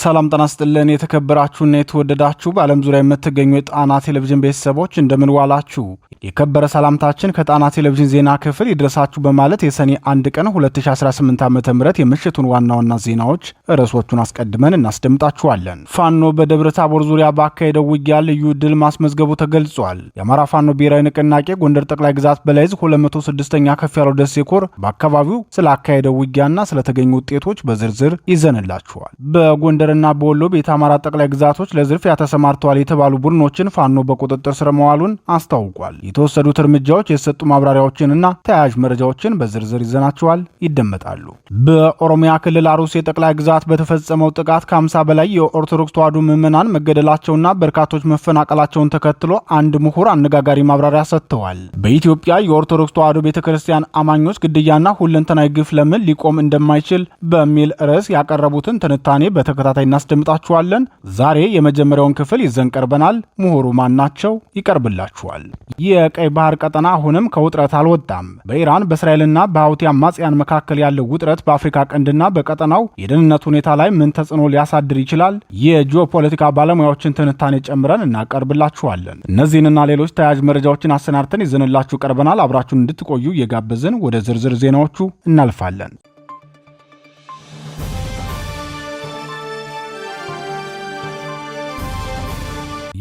ሰላም ጤና ይስጥልን የተከበራችሁና የተወደዳችሁ በዓለም ዙሪያ የምትገኙ የጣና ቴሌቪዥን ቤተሰቦች እንደምን ዋላችሁ። የከበረ ሰላምታችን ከጣና ቴሌቪዥን ዜና ክፍል ይድረሳችሁ በማለት የሰኔ 1 ቀን 2018 ዓ.ም የምሽቱን ዋና ዋና ዜናዎች ርዕሶቹን አስቀድመን እናስደምጣችኋለን። ፋኖ በደብረ ታቦር ዙሪያ ባካሄደው ውጊያ ልዩ ድል ማስመዝገቡ ተገልጿል። የአማራ ፋኖ ብሔራዊ ንቅናቄ ጎንደር ጠቅላይ ግዛት በላይዝ 206ኛ ከፍ ያለው ደሴ ኮር በአካባቢው ስላካሄደው ውጊያና ስለተገኙ ውጤቶች በዝርዝር ይዘንላችኋል። በጎንደርና በወሎ ቤተ አማራ ጠቅላይ ግዛቶች ለዝርፊያ ተሰማርተዋል የተባሉ ቡድኖችን ፋኖ በቁጥጥር ስር መዋሉን አስታውቋል። የተወሰዱት እርምጃዎች የሰጡ ማብራሪያዎችንና ተያያዥ መረጃዎችን በዝርዝር ይዘናቸዋል፣ ይደመጣሉ። በኦሮሚያ ክልል አሩሲ ጠቅላይ ግዛት በተፈጸመው ጥቃት ከ50 በላይ የኦርቶዶክስ ተዋሕዶ ምዕመናን መገደላቸውና በርካቶች መፈናቀላቸውን ተከትሎ አንድ ምሁር አነጋጋሪ ማብራሪያ ሰጥተዋል። በኢትዮጵያ የኦርቶዶክስ ተዋሕዶ ቤተክርስቲያን አማኞች ግድያና ሁለንተናዊ ግፍ ለምን ሊቆም እንደማይችል በሚል ርዕስ ያቀረቡትን ትንታኔ በተከታታይ እናስደምጣችኋለን። ዛሬ የመጀመሪያውን ክፍል ይዘን ቀርበናል። ምሁሩ ማን ናቸው? ይቀርብላችኋል። የቀይ ባህር ቀጠና አሁንም ከውጥረት አልወጣም። በኢራን በእስራኤልና በሁቲ አማጽያን መካከል ያለው ውጥረት በአፍሪካ ቀንድና በቀጠናው የደህንነት ሁኔታ ላይ ምን ተጽዕኖ ሊያሳድር ይችላል? የጂኦፖለቲካ ባለሙያዎችን ትንታኔ ጨምረን እናቀርብላችኋለን። እነዚህንና ሌሎች ተያያዥ መረጃዎችን አሰናድተን ይዘንላችሁ ቀርበናል። አብራችሁን እንድትቆዩ እየጋበዝን ወደ ዝርዝር ዜናዎቹ እናልፋለን።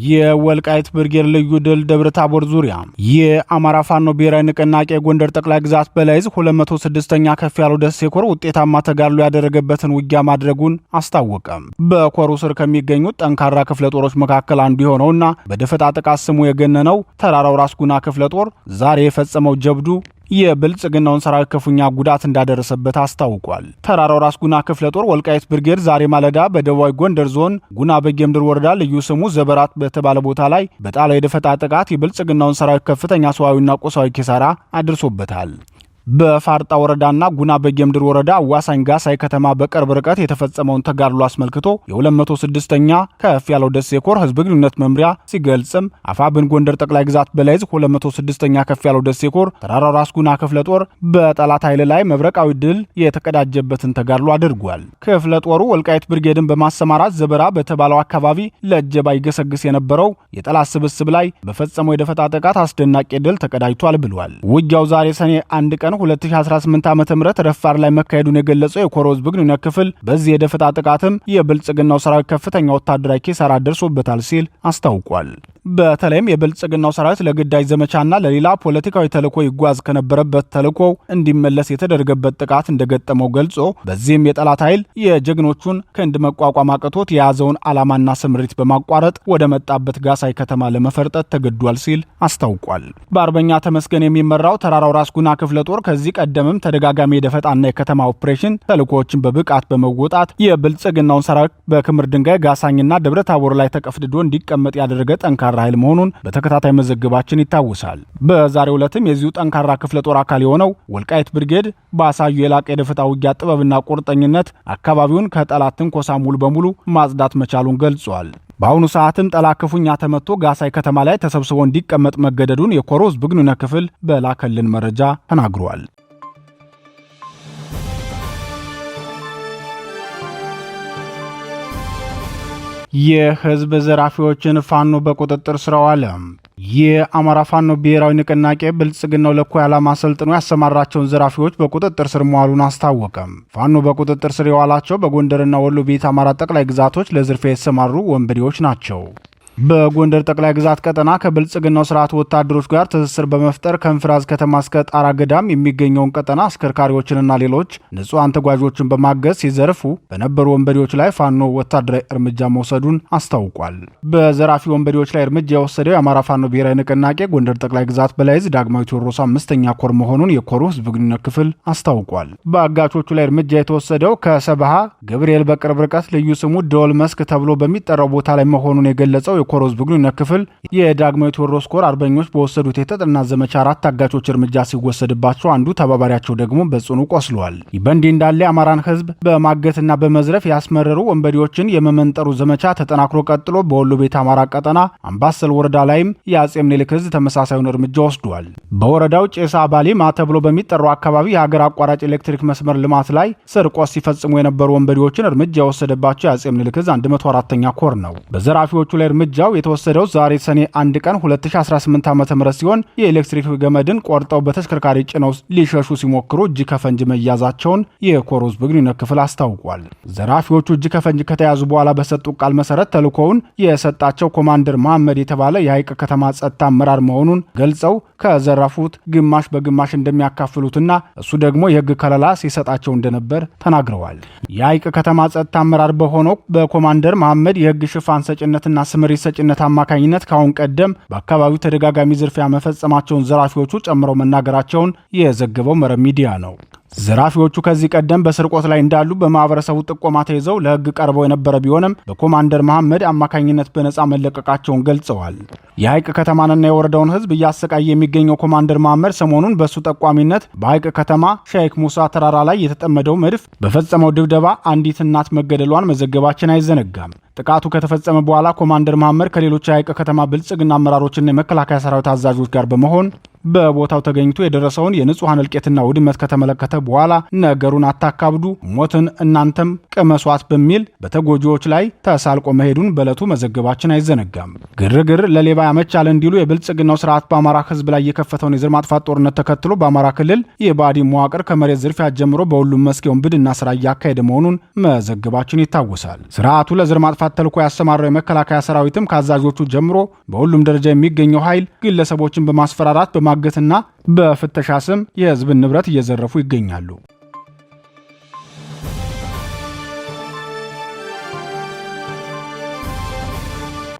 የወልቃይት ብርጌድ ልዩ ድል ደብረ ታቦር ዙሪያ የአማራ ፋኖ ብሔራዊ ንቅናቄ ጎንደር ጠቅላይ ግዛት በላይዝ 206ኛ ከፍ ያለው ደሴ ኮር ውጤታማ ተጋድሎ ያደረገበትን ውጊያ ማድረጉን አስታወቀም። በኮሩ ስር ከሚገኙት ጠንካራ ክፍለ ጦሮች መካከል አንዱ የሆነውና በደፈጣ ጥቃት ስሙ የገነነው ተራራው ራስ ጉና ክፍለ ጦር ዛሬ የፈጸመው ጀብዱ የብልጽግናውን ሰራዊት ክፉኛ ጉዳት እንዳደረሰበት አስታውቋል። ተራራው ራስ ጉና ክፍለ ጦር ወልቃይት ብርጌድ ዛሬ ማለዳ በደቡባዊ ጎንደር ዞን ጉና በጌምድር ወረዳ ልዩ ስሙ ዘበራት በተባለ ቦታ ላይ በጣለው የደፈጣ ጥቃት የብልጽግናውን ሰራዊት ከፍተኛ ሰዋዊና ቁሳዊ ኪሳራ አድርሶበታል። በፋርጣ ወረዳና ጉና በጌምድር ወረዳ አዋሳኝ ጋሳይ ከተማ በቅርብ ርቀት የተፈጸመውን ተጋድሎ አስመልክቶ የ206ኛ ከፍ ያለው ደሴ ኮር ህዝብ ግንኙነት መምሪያ ሲገልጽም አፋብን ጎንደር ጠቅላይ ግዛት በላይዝ 206ኛ ከፍ ያለው ደሴ ኮር ተራራው ራስ ጉና ክፍለ ጦር በጠላት ኃይል ላይ መብረቃዊ ድል የተቀዳጀበትን ተጋድሎ አድርጓል። ክፍለ ጦሩ ወልቃይት ብርጌድን በማሰማራት ዘበራ በተባለው አካባቢ ለእጀባ ይገሰግስ የነበረው የጠላት ስብስብ ላይ በፈጸመው የደፈጣ ጥቃት አስደናቂ ድል ተቀዳጅቷል ብሏል። ውጊያው ዛሬ ሰኔ 1 ቀን 2018 ዓ.ም ረፋር ላይ መካሄዱን የገለጸው የኮር ህዝብ ግንኙነት ክፍል በዚህ የደፈጣ ጥቃትም የብልጽግናው ሰራዊት ከፍተኛ ወታደራዊ ኪሳራ ደርሶበታል ሲል አስታውቋል። በተለይም የብልጽግናው ሰራዊት ለግዳጅ ዘመቻና ለሌላ ፖለቲካዊ ተልዕኮ ይጓዝ ከነበረበት ተልዕኮው እንዲመለስ የተደረገበት ጥቃት እንደገጠመው ገልጾ በዚህም የጠላት ኃይል የጀግኖቹን ክንድ መቋቋም አቅቶት የያዘውን ዓላማና ስምሪት በማቋረጥ ወደ መጣበት ጋሳይ ከተማ ለመፈርጠት ተገዷል ሲል አስታውቋል። በአርበኛ ተመስገን የሚመራው ተራራው ራስ ጉና ክፍለ ጦር ከዚህ ቀደምም ተደጋጋሚ የደፈጣና የከተማ ኦፕሬሽን ተልዕኮዎችን በብቃት በመወጣት የብልጽግናውን ሰራዊት በክምር ድንጋይ ጋሳኝና ደብረ ታቦር ላይ ተቀፍድዶ እንዲቀመጥ ያደረገ ጠንካራ ኃይል መሆኑን በተከታታይ መዘገባችን ይታወሳል። በዛሬው ዕለትም የዚሁ ጠንካራ ክፍለ ጦር አካል የሆነው ወልቃይት ብርጌድ ባሳዩ የላቀ የደፈጣ ውጊያ ጥበብና ቁርጠኝነት አካባቢውን ከጠላት ትንኮሳ ሙሉ በሙሉ ማጽዳት መቻሉን ገልጿል። በአሁኑ ሰዓትም ጠላት ክፉኛ ተመቶ ጋሳይ ከተማ ላይ ተሰብስቦ እንዲቀመጥ መገደዱን የኮር ህዝብ ግንኙነት ክፍል በላከልን መረጃ ተናግሯል። የህዝብ ዘራፊዎችን ፋኖ በቁጥጥር ስር አዋለ። የአማራ ፋኖ ብሔራዊ ንቅናቄ ብልጽግናው ለእኩይ ዓላማ ሰልጥኖ ያሰማራቸውን ዘራፊዎች በቁጥጥር ስር መዋሉን አስታወቀም። ፋኖ በቁጥጥር ስር የዋላቸው በጎንደርና ወሎ ቤተ አማራ ጠቅላይ ግዛቶች ለዝርፊያ የተሰማሩ ወንበዴዎች ናቸው። በጎንደር ጠቅላይ ግዛት ቀጠና ከብልጽግናው ስርዓት ወታደሮች ጋር ትስስር በመፍጠር ከእንፍራዝ ከተማ እስከ ጣራ ገዳም የሚገኘውን ቀጠና አሽከርካሪዎችንና ሌሎች ንጹሐን ተጓዦችን በማገዝ ሲዘርፉ በነበሩ ወንበዴዎች ላይ ፋኖ ወታደራዊ እርምጃ መውሰዱን አስታውቋል። በዘራፊ ወንበዴዎች ላይ እርምጃ የወሰደው የአማራ ፋኖ ብሔራዊ ንቅናቄ ጎንደር ጠቅላይ ግዛት በላይዝ ዳግማዊ ቴዎድሮስ 5ኛ ኮር መሆኑን የኮሩ ህዝብ ግንኙነት ክፍል አስታውቋል። በአጋቾቹ ላይ እርምጃ የተወሰደው ከሰብሃ ገብርኤል በቅርብ ርቀት ልዩ ስሙ ደወል መስክ ተብሎ በሚጠራው ቦታ ላይ መሆኑን የገለጸው የኮር ህዝብ ግንኙነት ክፍል የዳግማዊ ቴዎድሮስ ኮር አርበኞች በወሰዱት የተጠና ዘመቻ 4 ታጋቾች እርምጃ ሲወሰድባቸው አንዱ ተባባሪያቸው ደግሞ በጽኑ ቆስሏል። በእንዲህ እንዳለ የአማራን ህዝብ በማገትና በመዝረፍ ያስመረሩ ወንበዴዎችን የመመንጠሩ ዘመቻ ተጠናክሮ ቀጥሎ በወሎ ቤት አማራ ቀጠና አምባሰል ወረዳ ላይም የአጼ ምኒልክ ህዝብ ተመሳሳዩን እርምጃ ወስዷል። በወረዳው ጬሳ ባሊማ ተብሎ በሚጠራው አካባቢ የሀገር አቋራጭ ኤሌክትሪክ መስመር ልማት ላይ ስርቆት ሲፈጽሙ የነበሩ ወንበዴዎችን እርምጃ የወሰደባቸው የአጼ ምኒልክ ህዝብ 104ኛ ኮር ነው። በዘራፊዎቹ ላይ እርምጃው የተወሰደው ዛሬ ሰኔ 1 ቀን 2018 ዓ.ም ሲሆን የኤሌክትሪክ ገመድን ቆርጠው በተሽከርካሪ ጭነው ሊሸሹ ሲሞክሩ እጅ ከፈንጅ መያዛቸውን የኮር ህዝብ ግንኙነት ክፍል አስታውቋል። ዘራፊዎቹ እጅ ከፈንጅ ከተያዙ በኋላ በሰጡ ቃል መሰረት ተልእኮውን የሰጣቸው ኮማንደር መሐመድ የተባለ የሐይቅ ከተማ ጸጥታ አመራር መሆኑን ገልጸው ከዘረፉት ግማሽ በግማሽ እንደሚያካፍሉትና እሱ ደግሞ የህግ ከለላ ሲሰጣቸው እንደነበር ተናግረዋል። የሐይቅ ከተማ ጸጥታ አመራር በሆነው በኮማንደር መሐመድ የህግ ሽፋን ሰጭነትና ስምሪት ሰጭነት አማካኝነት ካሁን ቀደም በአካባቢው ተደጋጋሚ ዝርፊያ መፈጸማቸውን ዘራፊዎቹ ጨምረው መናገራቸውን የዘገበው መረብ ሚዲያ ነው። ዘራፊዎቹ ከዚህ ቀደም በስርቆት ላይ እንዳሉ በማህበረሰቡ ጥቆማ ተይዘው ለህግ ቀርበው የነበረ ቢሆንም በኮማንደር መሐመድ አማካኝነት በነጻ መለቀቃቸውን ገልጸዋል። የሐይቅ ከተማንና የወረዳውን ህዝብ እያሰቃየ የሚገኘው ኮማንደር መሐመድ ሰሞኑን በሱ ጠቋሚነት በሐይቅ ከተማ ሼክ ሙሳ ተራራ ላይ የተጠመደው መድፍ በፈጸመው ድብደባ አንዲት እናት መገደሏን መዘገባችን አይዘነጋም። ጥቃቱ ከተፈጸመ በኋላ ኮማንደር መሐመድ ከሌሎች የሐይቅ ከተማ ብልጽግና አመራሮችና የመከላከያ ሰራዊት አዛዦች ጋር በመሆን በቦታው ተገኝቶ የደረሰውን የንጹሃን እልቂትና ውድመት ከተመለከተ በኋላ ነገሩን አታካብዱ፣ ሞትን እናንተም ቅመሷት በሚል በተጎጂዎች ላይ ተሳልቆ መሄዱን በዕለቱ መዘገባችን አይዘነጋም። ግርግር ለሌባ ያመቻል እንዲሉ የብልጽግናው ስርዓት በአማራ ህዝብ ላይ የከፈተውን የዘር ማጥፋት ጦርነት ተከትሎ በአማራ ክልል የባዕድ መዋቅር ከመሬት ዝርፊያ ጀምሮ በሁሉም መስክ የውንብድና ስራ እያካሄደ መሆኑን መዘገባችን ይታወሳል። ስርዓቱ ለዘር ማጥፋት ተልዕኮ ያሰማራው የመከላከያ ሰራዊትም ከአዛዦቹ ጀምሮ በሁሉም ደረጃ የሚገኘው ኃይል ግለሰቦችን በማስፈራራት በማገትና በፍተሻ ስም የህዝብን ንብረት እየዘረፉ ይገኛሉ።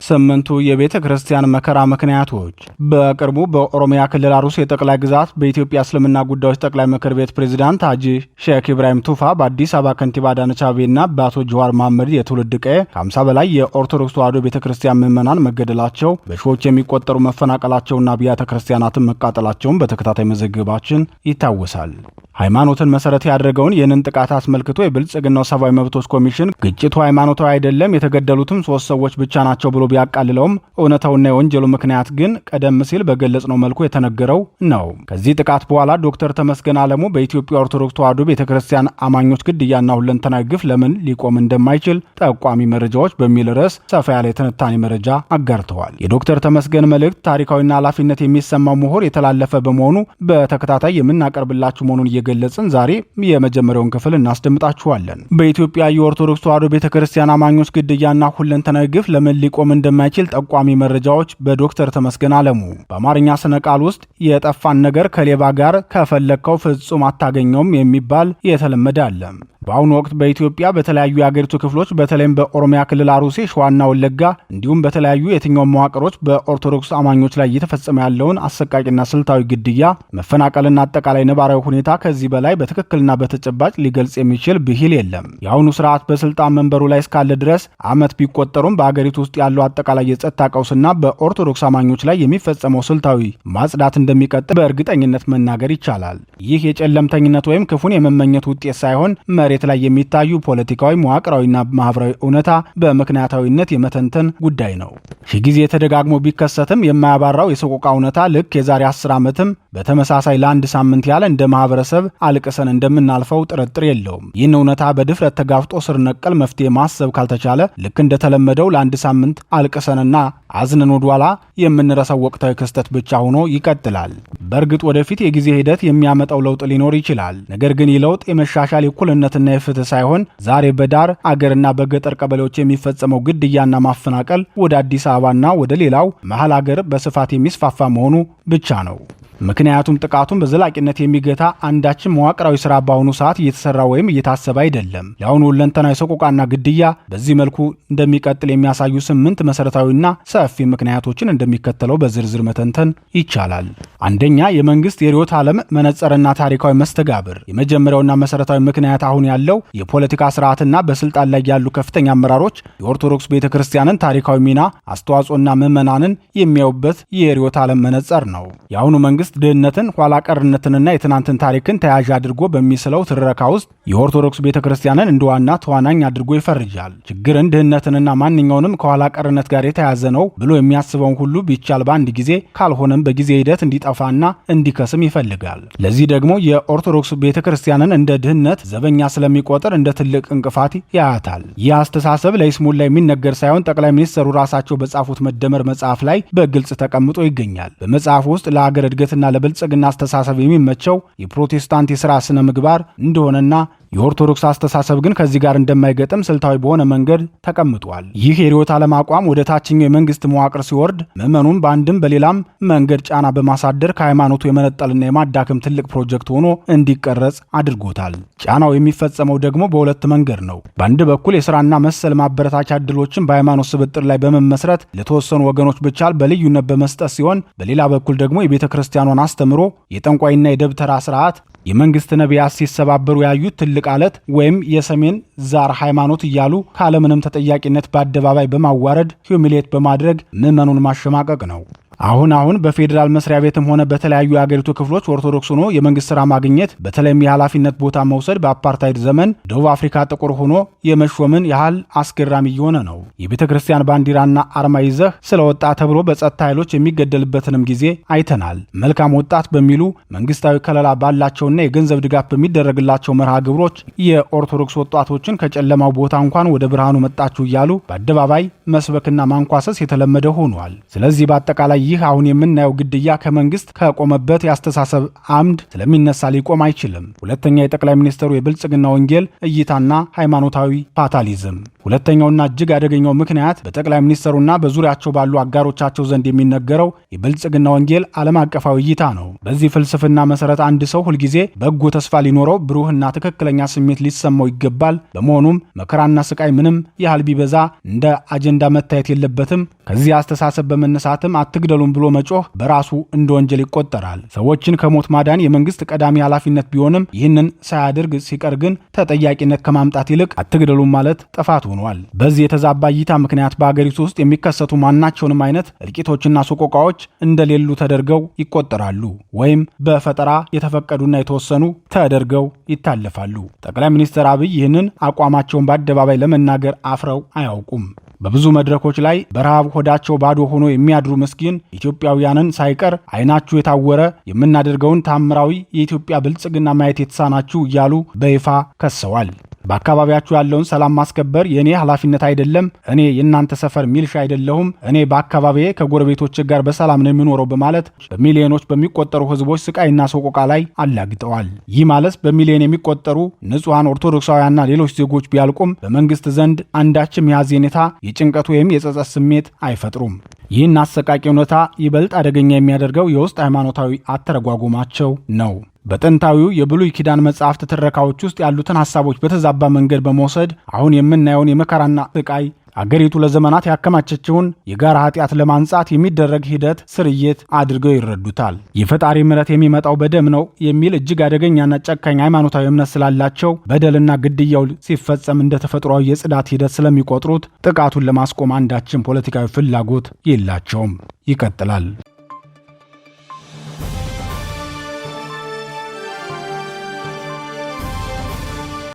ስምንቱ የቤተ ክርስቲያን መከራ ምክንያቶች። በቅርቡ በኦሮሚያ ክልል አሩሲ ጠቅላይ ግዛት በኢትዮጵያ እስልምና ጉዳዮች ጠቅላይ ምክር ቤት ፕሬዝዳንት ሀጂ ሼክ ኢብራሂም ቱፋ በአዲስ አበባ ከንቲባ አዳነች አቤቤና በአቶ ጀዋር መሐመድ የትውልድ ቀዬ ከ50 በላይ የኦርቶዶክስ ተዋሕዶ ቤተ ክርስቲያን ምዕመናን መገደላቸው፣ በሺዎች የሚቆጠሩ መፈናቀላቸውና አብያተ ክርስቲያናትን መቃጠላቸውን በተከታታይ መዘገባችን ይታወሳል። ሃይማኖትን መሰረት ያደረገውን ይህንን ጥቃት አስመልክቶ የብልጽግናው ሰብአዊ መብቶች ኮሚሽን ግጭቱ ሃይማኖታዊ አይደለም፣ የተገደሉትም 3 ሰዎች ብቻ ናቸው ብሎ ቢያቃልለውም እውነታውና የወንጀሉ ምክንያት ግን ቀደም ሲል በገለጽነው መልኩ የተነገረው ነው። ከዚህ ጥቃት በኋላ ዶክተር ተመስገን አለሙ በኢትዮጵያ ኦርቶዶክስ ተዋሕዶ ቤተክርስቲያን አማኞች ግድያና ሁለንተናዊ ግፍ ለምን ሊቆም እንደማይችል ጠቋሚ መረጃዎች በሚል ርዕስ ሰፋ ያለ የትንታኔ መረጃ አጋርተዋል። የዶክተር ተመስገን መልእክት ታሪካዊና ኃላፊነት የሚሰማው ምሁር የተላለፈ በመሆኑ በተከታታይ የምናቀርብላችሁ መሆኑን እየገለጽን ዛሬ የመጀመሪያውን ክፍል እናስደምጣችኋለን። በኢትዮጵያ የኦርቶዶክስ ተዋሕዶ ቤተክርስቲያን አማኞች ግድያና ሁለንተናዊ ግፍ ለምን ሊቆም እንደማይችል ጠቋሚ መረጃዎች በዶክተር ተመስገን አለሙ። በአማርኛ ስነ ቃል ውስጥ የጠፋን ነገር ከሌባ ጋር ከፈለከው ፍጹም አታገኘውም የሚባል የተለመደ አለ። በአሁኑ ወቅት በኢትዮጵያ በተለያዩ የአገሪቱ ክፍሎች በተለይም በኦሮሚያ ክልል አሩሲ፣ ሸዋና ወለጋ እንዲሁም በተለያዩ የትኛውም መዋቅሮች በኦርቶዶክስ አማኞች ላይ እየተፈጸመ ያለውን አሰቃቂና ስልታዊ ግድያ፣ መፈናቀልና አጠቃላይ ነባራዊ ሁኔታ ከዚህ በላይ በትክክልና በተጨባጭ ሊገልጽ የሚችል ብሂል የለም። የአሁኑ ስርዓት በስልጣን መንበሩ ላይ እስካለ ድረስ ዓመት ቢቆጠሩም በአገሪቱ ውስጥ ያለው አጠቃላይ የጸጥታ ቀውስና በኦርቶዶክስ አማኞች ላይ የሚፈጸመው ስልታዊ ማጽዳት እንደሚቀጥል በእርግጠኝነት መናገር ይቻላል። ይህ የጨለምተኝነት ወይም ክፉን የመመኘት ውጤት ሳይሆን መሬት ላይ የሚታዩ ፖለቲካዊ፣ መዋቅራዊና ማህበራዊ እውነታ በምክንያታዊነት የመተንተን ጉዳይ ነው። ሺህ ጊዜ ተደጋግሞ ቢከሰትም የማያባራው የሰቆቃ እውነታ ልክ የዛሬ 10 ዓመትም በተመሳሳይ ለአንድ ሳምንት ያለ እንደ ማህበረሰብ አልቅሰን እንደምናልፈው ጥርጥር የለውም። ይህን እውነታ በድፍረት ተጋፍጦ ስር ነቀል መፍትሄ ማሰብ ካልተቻለ ልክ እንደተለመደው ለአንድ ሳምንት አልቅሰንና አዝነን ወደኋላ የምንረሳው ወቅታዊ ክስተት ብቻ ሆኖ ይቀጥላል። በእርግጥ ወደፊት የጊዜ ሂደት የሚያመጣው ለውጥ ሊኖር ይችላል። ነገር ግን ይህ ለውጥ የመሻሻል የእኩልነትና የፍትህ ሳይሆን ዛሬ በዳር አገርና በገጠር ቀበሌዎች የሚፈጸመው ግድያና ማፈናቀል ወደ አዲስ አበባና ወደ ሌላው መሀል አገር በስፋት የሚስፋፋ መሆኑ ብቻ ነው። ምክንያቱም ጥቃቱን በዘላቂነት የሚገታ አንዳችም መዋቅራዊ ስራ በአሁኑ ሰዓት እየተሰራ ወይም እየታሰበ አይደለም። ለአሁኑ ሁለንተናዊ ሰቆቃና ግድያ በዚህ መልኩ እንደሚቀጥል የሚያሳዩ 8 መሰረታዊና ሰፊ ምክንያቶችን እንደሚከተለው በዝርዝር መተንተን ይቻላል። አንደኛ፣ የመንግስት የርዕዮተ ዓለም መነጽርና ታሪካዊ መስተጋብር። የመጀመሪያውና መሰረታዊ ምክንያት አሁን ያለው የፖለቲካ ስርዓትና በስልጣን ላይ ያሉ ከፍተኛ አመራሮች የኦርቶዶክስ ቤተክርስቲያንን ታሪካዊ ሚና፣ አስተዋጽኦና ምዕመናንን የሚያዩበት የርዕዮተ ዓለም መነጽር ነው። የአሁኑ መንግስት ድህነትን፣ ኋላ ቀርነትንና የትናንትን ታሪክን ተያያዥ አድርጎ በሚስለው ትረካ ውስጥ የኦርቶዶክስ ቤተክርስቲያንን እንደ ዋና ተዋናኝ አድርጎ ይፈርጃል። ችግርን፣ ድህነትንና ማንኛውንም ከኋላ ቀርነት ጋር የተያያዘ ነው ብሎ የሚያስበውን ሁሉ ቢቻል በአንድ ጊዜ ካልሆነም በጊዜ ሂደት እንዲጠፋና እንዲከስም ይፈልጋል። ለዚህ ደግሞ የኦርቶዶክስ ቤተክርስቲያንን እንደ ድህነት ዘበኛ ስለሚቆጥር እንደ ትልቅ እንቅፋት ያያታል። ይህ አስተሳሰብ ለይስሙላ የሚነገር ሳይሆን ጠቅላይ ሚኒስትሩ ራሳቸው በጻፉት መደመር መጽሐፍ ላይ በግልጽ ተቀምጦ ይገኛል። በመጽሐፉ ውስጥ ለሀገር እድገትና ለብልጽግና አስተሳሰብ የሚመቸው የፕሮቴስታንት የሥራ ስነ ምግባር እንደሆነና የኦርቶዶክስ አስተሳሰብ ግን ከዚህ ጋር እንደማይገጥም ስልታዊ በሆነ መንገድ ተቀምጧል። ይህ የርዕዮተ ዓለም አቋም ወደ ታችኛው የመንግስት መዋቅር ሲወርድ ምዕመኑን በአንድም በሌላም መንገድ ጫና በማሳደር ከሃይማኖቱ የመነጠልና የማዳከም ትልቅ ፕሮጀክት ሆኖ እንዲቀረጽ አድርጎታል። ጫናው የሚፈጸመው ደግሞ በሁለት መንገድ ነው። በአንድ በኩል የሥራና መሰል ማበረታቻ ዕድሎችን በሃይማኖት ስብጥር ላይ በመመስረት ለተወሰኑ ወገኖች ብቻ በልዩነት በመስጠት ሲሆን፣ በሌላ በኩል ደግሞ የቤተ ክርስቲያኗን አስተምሮ የጠንቋይና የደብተራ ስርዓት የመንግስት ነቢያት ሲሰባበሩ ያዩት ትልቅ አለት ወይም የሰሜን ዛር ሃይማኖት እያሉ ካለምንም ተጠያቂነት በአደባባይ በማዋረድ ሂዩሚሌት በማድረግ ምዕመኑን ማሸማቀቅ ነው። አሁን በፌዴራል መስሪያ ቤትም ሆነ በተለያዩ የአገሪቱ ክፍሎች ኦርቶዶክስ ሆኖ የመንግስት ስራ ማግኘት በተለይም የኃላፊነት ቦታ መውሰድ በአፓርታይድ ዘመን ደቡብ አፍሪካ ጥቁር ሆኖ የመሾምን ያህል አስገራሚ እየሆነ ነው። የቤተ ክርስቲያን ባንዲራና አርማ ይዘህ ስለወጣ ተብሎ በጸጥታ ኃይሎች የሚገደልበትንም ጊዜ አይተናል። መልካም ወጣት በሚሉ መንግስታዊ ከለላ ባላቸውና የገንዘብ ድጋፍ በሚደረግላቸው መርሃ ግብሮች የኦርቶዶክስ ወጣቶችን ከጨለማው ቦታ እንኳን ወደ ብርሃኑ መጣችሁ እያሉ በአደባባይ መስበክና ማንኳሰስ የተለመደ ሆኗል። ስለዚህ በአጠቃላይ ይህ አሁን የምናየው ግድያ ከመንግስት ከቆመበት የአስተሳሰብ አምድ ስለሚነሳ ሊቆም አይችልም። ሁለተኛ፣ የጠቅላይ ሚኒስትሩ የብልጽግና ወንጌል እይታና ሃይማኖታዊ ፋታሊዝም። ሁለተኛውና እጅግ አደገኛው ምክንያት በጠቅላይ ሚኒስትሩና በዙሪያቸው ባሉ አጋሮቻቸው ዘንድ የሚነገረው የብልጽግና ወንጌል ዓለም አቀፋዊ እይታ ነው። በዚህ ፍልስፍና መሰረት አንድ ሰው ሁልጊዜ በጎ ተስፋ ሊኖረው፣ ብሩህና ትክክለኛ ስሜት ሊሰማው ይገባል። በመሆኑም መከራና ስቃይ ምንም ያህል ቢበዛ እንደ አጀንዳ መታየት የለበትም። ከዚህ አስተሳሰብ በመነሳትም አትግደሉም ብሎ መጮህ በራሱ እንደ ወንጀል ይቆጠራል። ሰዎችን ከሞት ማዳን የመንግስት ቀዳሚ ኃላፊነት ቢሆንም ይህንን ሳያደርግ ሲቀር ግን ተጠያቂነት ከማምጣት ይልቅ አትግደሉም ማለት ጥፋት ሆኗል። በዚህ የተዛባ እይታ ምክንያት በአገሪቱ ውስጥ የሚከሰቱ ማናቸውንም አይነት እልቂቶችና ሰቆቃዎች እንደሌሉ ተደርገው ይቆጠራሉ ወይም በፈጠራ የተፈቀዱና የተወሰኑ ተደርገው ይታለፋሉ። ጠቅላይ ሚኒስትር አብይ ይህንን አቋማቸውን በአደባባይ ለመናገር አፍረው አያውቁም። በብዙ መድረኮች ላይ በረሃብ ሆዳቸው ባዶ ሆኖ የሚያድሩ ምስኪን ኢትዮጵያውያንን ሳይቀር አይናችሁ የታወረ የምናደርገውን ታምራዊ የኢትዮጵያ ብልጽግና ማየት የተሳናችሁ እያሉ በይፋ ከሰዋል። በአካባቢያችሁ ያለውን ሰላም ማስከበር የኔ ኃላፊነት አይደለም፣ እኔ የእናንተ ሰፈር ሚልሻ አይደለሁም፣ እኔ በአካባቢዬ ከጎረቤቶች ጋር በሰላም ነው የሚኖረው በማለት በሚሊዮኖች በሚቆጠሩ ህዝቦች ስቃይና ሰቆቃ ላይ አላግጠዋል። ይህ ማለት በሚሊዮን የሚቆጠሩ ንጹሐን ኦርቶዶክሳውያንና ሌሎች ዜጎች ቢያልቁም በመንግስት ዘንድ አንዳችም የሐዘኔታ የጭንቀት ወይም የጸጸት ስሜት አይፈጥሩም። ይህን አሰቃቂ እውነታ ይበልጥ አደገኛ የሚያደርገው የውስጥ ሃይማኖታዊ አተረጓጎማቸው ነው። በጥንታዊው የብሉይ ኪዳን መጽሐፍት ትረካዎች ውስጥ ያሉትን ሐሳቦች በተዛባ መንገድ በመውሰድ አሁን የምናየውን የመከራና ስቃይ አገሪቱ ለዘመናት ያከማቸችውን የጋራ ኃጢአት ለማንጻት የሚደረግ ሂደት ስርየት አድርገው ይረዱታል። የፈጣሪ ምሕረት የሚመጣው በደም ነው የሚል እጅግ አደገኛና ጨካኝ ሃይማኖታዊ እምነት ስላላቸው በደልና ግድያው ሲፈጸም እንደ ተፈጥሯዊ የጽዳት ሂደት ስለሚቆጥሩት ጥቃቱን ለማስቆም አንዳችን ፖለቲካዊ ፍላጎት የላቸውም። ይቀጥላል።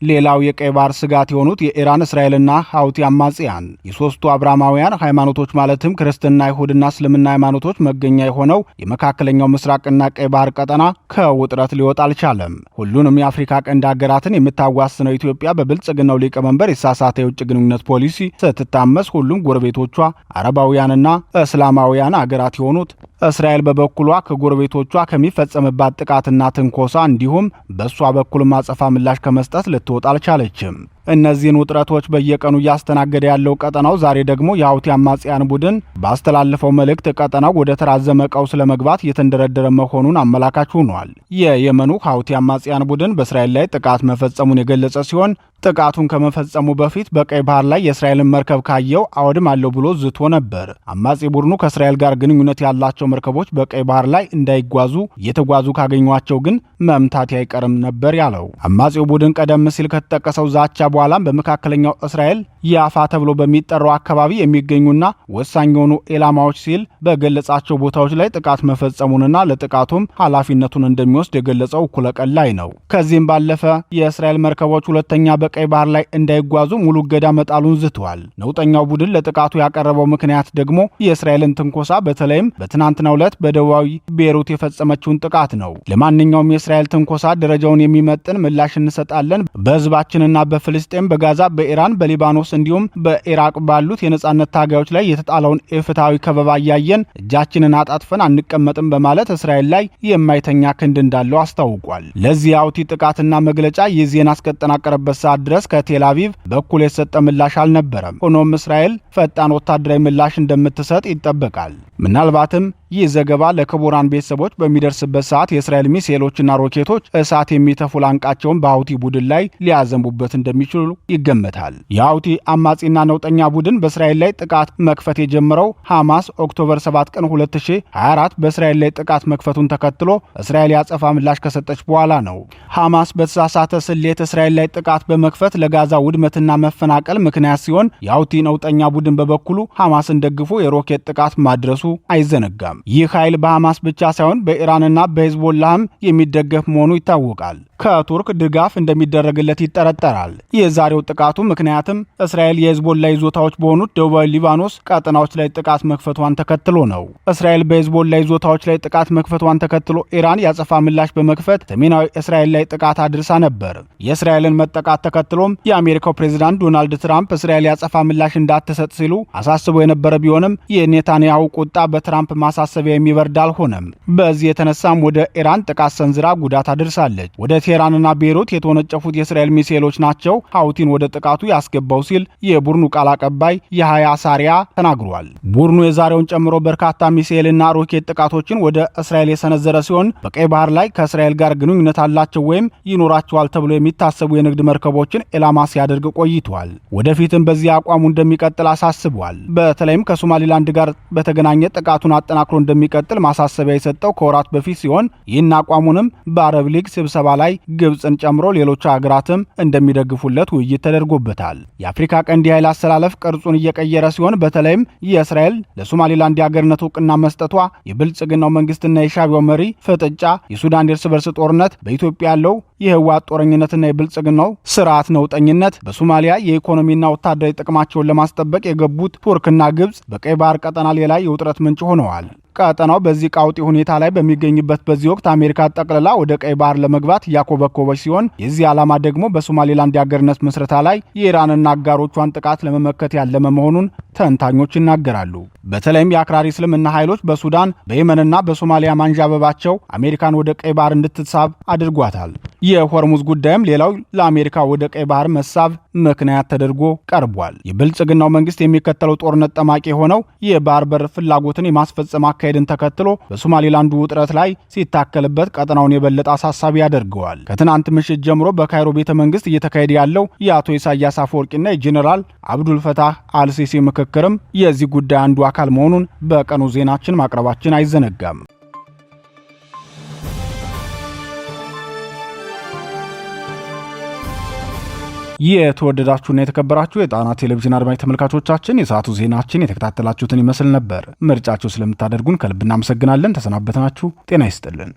ሌላው የቀይ ባህር ስጋት የሆኑት የኢራን እስራኤልና ሐውቲ አማጽያን የሶስቱ አብርሃማውያን ሃይማኖቶች ማለትም ክርስትና፣ አይሁድና እስልምና ሃይማኖቶች መገኛ የሆነው የመካከለኛው ምስራቅና ቀይ ባህር ቀጠና ከውጥረት ሊወጣ አልቻለም። ሁሉንም የአፍሪካ ቀንድ ሀገራትን የምታዋስነው ኢትዮጵያ በብልጽግናው ሊቀመንበር የተሳሳተ የውጭ ግንኙነት ፖሊሲ ስትታመስ ሁሉም ጎረቤቶቿ አረባውያንና እስላማውያን ሀገራት የሆኑት እስራኤል በበኩሏ ከጎረቤቶቿ ከሚፈጸምባት ጥቃትና ትንኮሳ እንዲሁም በእሷ በኩል ማጸፋ ምላሽ ከመስጠት ልትወጣ አልቻለችም። እነዚህን ውጥረቶች በየቀኑ እያስተናገደ ያለው ቀጠናው ዛሬ ደግሞ የሀውቲ አማጽያን ቡድን ባስተላለፈው መልእክት ቀጠናው ወደ ተራዘመ ቀውስ ለመግባት እየተንደረደረ መሆኑን አመላካች ሆኗል። የየመኑ ሀውቲ አማጽያን ቡድን በእስራኤል ላይ ጥቃት መፈጸሙን የገለጸ ሲሆን ጥቃቱን ከመፈጸሙ በፊት በቀይ ባህር ላይ የእስራኤልን መርከብ ካየው አወድማለሁ ብሎ ዝቶ ነበር። አማጺ ቡድኑ ከእስራኤል ጋር ግንኙነት ያላቸው መርከቦች በቀይ ባህር ላይ እንዳይጓዙ እየተጓዙ ካገኟቸው ግን መምታት አይቀርም ነበር ያለው። አማጺው ቡድን ቀደም ሲል ከተጠቀሰው ዛቻ በኋላም በመካከለኛው እስራኤል ያፋ ተብሎ በሚጠራው አካባቢ የሚገኙና ወሳኝ የሆኑ ኢላማዎች ሲል በገለጻቸው ቦታዎች ላይ ጥቃት መፈጸሙንና ለጥቃቱም ኃላፊነቱን እንደሚወስድ የገለጸው እኩለ ቀን ላይ ነው። ከዚህም ባለፈ የእስራኤል መርከቦች ሁለተኛ በቀይ ባህር ላይ እንዳይጓዙ ሙሉ እገዳ መጣሉን ዝተዋል። ነውጠኛው ቡድን ለጥቃቱ ያቀረበው ምክንያት ደግሞ የእስራኤልን ትንኮሳ በተለይም በትናንትናው ዕለት በደቡባዊ ቤይሩት የፈጸመችውን ጥቃት ነው። ለማንኛውም የእስራኤል ትንኮሳ ደረጃውን የሚመጥን ምላሽ እንሰጣለን። በህዝባችንና በፍልስጤም፣ በጋዛ፣ በኢራን፣ በሊባኖስ እንዲሁም በኢራቅ ባሉት የነጻነት ታጋዮች ላይ የተጣለውን ኢፍትሐዊ ከበባ እያየን እጃችንን አጣጥፈን አንቀመጥም በማለት እስራኤል ላይ የማይተኛ ክንድ እንዳለው አስታውቋል። ለዚህ የሀውቲ ጥቃትና መግለጫ ይህ ዜና እስከተጠናቀረበት ሰዓት ድረስ ከቴል አቪቭ በኩል የተሰጠ ምላሽ አልነበረም። ሆኖም እስራኤል ፈጣን ወታደራዊ ምላሽ እንደምትሰጥ ይጠበቃል። ምናልባትም ይህ ዘገባ ለክቡራን ቤተሰቦች በሚደርስበት ሰዓት የእስራኤል ሚሳኤሎችና ሮኬቶች እሳት የሚተፉ ላንቃቸውን በሀውቲ ቡድን ላይ ሊያዘንቡበት እንደሚችሉ ይገመታል። የሀውቲ አማጺና ነውጠኛ ቡድን በእስራኤል ላይ ጥቃት መክፈት የጀመረው ሐማስ ኦክቶበር 7 ቀን 2024 በእስራኤል ላይ ጥቃት መክፈቱን ተከትሎ እስራኤል ያጸፋ ምላሽ ከሰጠች በኋላ ነው። ሐማስ በተሳሳተ ስሌት እስራኤል ላይ ጥቃት በመክፈት ለጋዛ ውድመትና መፈናቀል ምክንያት ሲሆን፣ የሀውቲ ነውጠኛ ቡድን በበኩሉ ሐማስን ደግፎ የሮኬት ጥቃት ማድረሱ አይዘነጋም። ይህ ኃይል በሐማስ ብቻ ሳይሆን በኢራንና በሂዝቦላህም የሚደገፍ መሆኑ ይታወቃል። ከቱርክ ድጋፍ እንደሚደረግለት ይጠረጠራል። የዛሬው ጥቃቱ ምክንያትም እስራኤል የሂዝቦላ ይዞታዎች በሆኑት ደቡባዊ ሊባኖስ ቀጠናዎች ላይ ጥቃት መክፈቷን ተከትሎ ነው። እስራኤል በሂዝቦላ ይዞታዎች ላይ ጥቃት መክፈቷን ተከትሎ ኢራን ያጸፋ ምላሽ በመክፈት ሰሜናዊ እስራኤል ላይ ጥቃት አድርሳ ነበር። የእስራኤልን መጠቃት ተከትሎም የአሜሪካው ፕሬዝዳንት ዶናልድ ትራምፕ እስራኤል ያጸፋ ምላሽ እንዳትሰጥ ሲሉ አሳስበው የነበረ ቢሆንም የኔታንያሁ ቁጣ በትራምፕ ማሳሰቢያ የሚበርድ አልሆነም። በዚህ የተነሳም ወደ ኢራን ጥቃት ሰንዝራ ጉዳት አድርሳለች። ወደ ቴህራንና ቤይሩት የተወነጨፉት የእስራኤል ሚሳኤሎች ናቸው ሀውቲን ወደ ጥቃቱ ያስገባው ሲል የቡድኑ ቃል አቀባይ የሀያ ሳሪያ ተናግሯል። ቡድኑ የዛሬውን ጨምሮ በርካታ ሚሳኤልና ሮኬት ጥቃቶችን ወደ እስራኤል የሰነዘረ ሲሆን በቀይ ባህር ላይ ከእስራኤል ጋር ግንኙነት አላቸው ወይም ይኖራቸዋል ተብሎ የሚታሰቡ የንግድ መርከቦችን ኢላማ ሲያደርግ ቆይቷል። ወደፊትም በዚህ አቋሙ እንደሚቀጥል አሳስቧል። በተለይም ከሶማሊላንድ ጋር በተገናኘ ጥቃቱን አጠናክሮ እንደሚቀጥል ማሳሰቢያ የሰጠው ከወራት በፊት ሲሆን ይህን አቋሙንም በአረብ ሊግ ስብሰባ ላይ ግብፅን ጨምሮ ሌሎች ሀገራትም እንደሚደግፉለት ውይይት ተደርጎበታል። የአፍሪካ ቀንድ የኃይል አሰላለፍ ቅርጹን እየቀየረ ሲሆን በተለይም የእስራኤል ለሶማሊላንድ የአገርነት እውቅና መስጠቷ፣ የብልጽግናው መንግስትና የሻቢያው መሪ ፍጥጫ፣ የሱዳን እርስ በርስ ጦርነት፣ በኢትዮጵያ ያለው የህወሓት ጦረኝነትና የብልጽግናው ስርዓት ነውጠኝነት፣ በሶማሊያ የኢኮኖሚና ወታደራዊ ጥቅማቸውን ለማስጠበቅ የገቡት ቱርክና ግብፅ በቀይ ባህር ቀጠና ሌላ የውጥረት ምንጭ ሆነዋል። ቀጠናው በዚህ ቀውጢ ሁኔታ ላይ በሚገኝበት በዚህ ወቅት አሜሪካ ጠቅልላ ወደ ቀይ ባህር ለመግባት እያኮበኮበች ሲሆን የዚህ ዓላማ ደግሞ በሶማሌላንድ የአገርነት ምስረታ ላይ የኢራንና አጋሮቿን ጥቃት ለመመከት ያለመ መሆኑን ተንታኞች ይናገራሉ። በተለይም የአክራሪ እስልምና ኃይሎች በሱዳን በየመንና በሶማሊያ ማንዣበባቸው አሜሪካን ወደ ቀይ ባህር እንድትሳብ አድርጓታል። የሆርሙዝ ጉዳይም ሌላው ለአሜሪካ ወደ ቀይ ባህር መሳብ ምክንያት ተደርጎ ቀርቧል። የብልጽግናው መንግስት የሚከተለው ጦርነት ጠማቂ የሆነው የባህር በር ፍላጎትን የማስፈጸም አካሄድን ተከትሎ በሶማሌላንዱ ውጥረት ላይ ሲታከልበት ቀጠናውን የበለጠ አሳሳቢ ያደርገዋል። ከትናንት ምሽት ጀምሮ በካይሮ ቤተ መንግስት እየተካሄደ ያለው የአቶ ኢሳያስ አፈወርቂና የጄኔራል አብዱልፈታህ አልሲሲ ምክክርም የዚህ ጉዳይ አንዱ አካል መሆኑን በቀኑ ዜናችን ማቅረባችን አይዘነጋም። የተወደዳችሁና የተከበራችሁ የጣና ቴሌቪዥን አድማጭ ተመልካቾቻችን የሰዓቱ ዜናችን የተከታተላችሁትን ይመስል ነበር። ምርጫችሁ ስለምታደርጉን ከልብ እናመሰግናለን። ተሰናበትናችሁ። ጤና ይስጥልን።